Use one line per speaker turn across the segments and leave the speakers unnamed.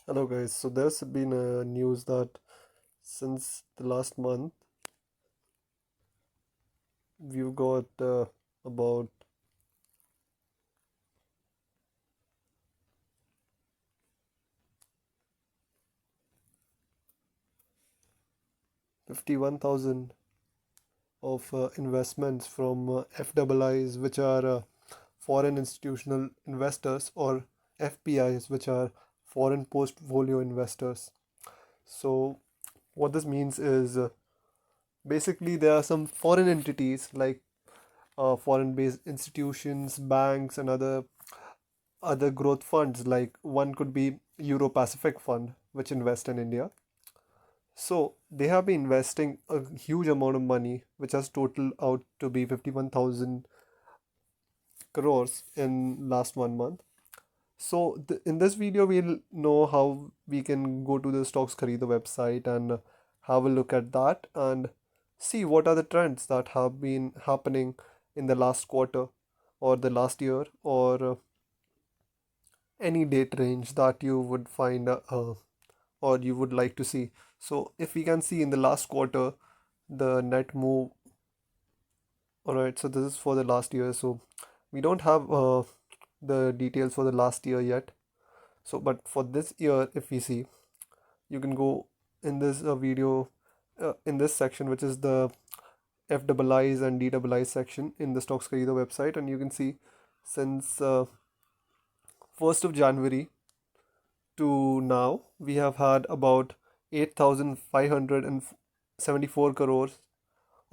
Hello guys, so there's been a news that since the last month we've got about 51,000 of investments from FIIs, which are foreign institutional investors, or FPIs, which are foreign portfolio investors. So what this means is basically there are some foreign entities like foreign based institutions, banks, and other growth funds. Like one could be Euro Pacific Fund, which invest in India. So they have been investing a huge amount of money, which has totaled out to be 51,000 crores in last 1 month. So in this video, we'll know how we can go to the Stocks Kharido website and have a look at that and see what are the trends that have been happening in the last quarter or the last year, or any date range that you would find or you would like to see. So if we can see in the last quarter, the net move. All right, so this is for the last year. So we don't have the details for the last year yet. So but for this year, if we see, you can go in this video in this section, which is the FIIs and DIIs section in the Stocks Kharido website, and you can see since 1st of January to now, we have had about 8,574 crores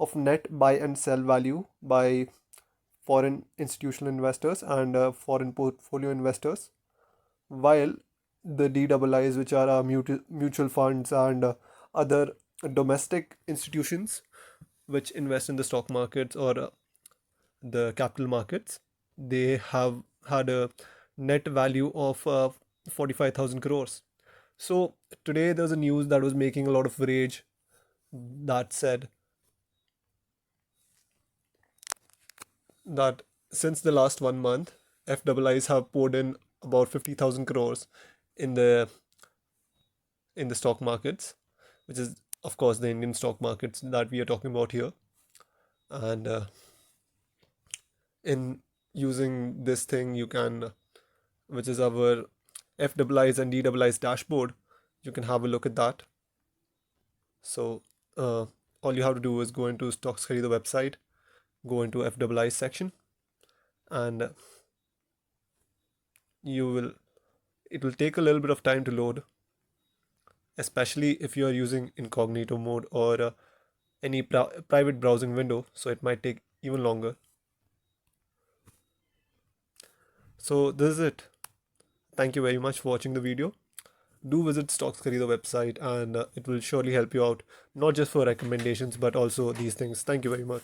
of net buy and sell value by foreign institutional investors and foreign portfolio investors, while the DIIs, which are mutual funds and other domestic institutions which invest in the stock markets or the capital markets, they have had a net value of 45,000 crores. So today there's a news that was making a lot of rage that said that since the last 1 month, FIIs have poured in about 50,000 crores in the stock markets, which is of course the Indian stock markets that we are talking about here. And in using this thing, you can, which is our FIIs and DIIs dashboard, you can have a look at that. So all you have to do is go into Stocks Kharido website, go into FIIs section, and you will it will take a little bit of time to load, especially if you are using incognito mode or any private browsing window, so it might take even longer. So this is it. Thank you very much for watching the video. Do visit Stocks Kharido website, and it will surely help you out, not just for recommendations but also these things. Thank you very much.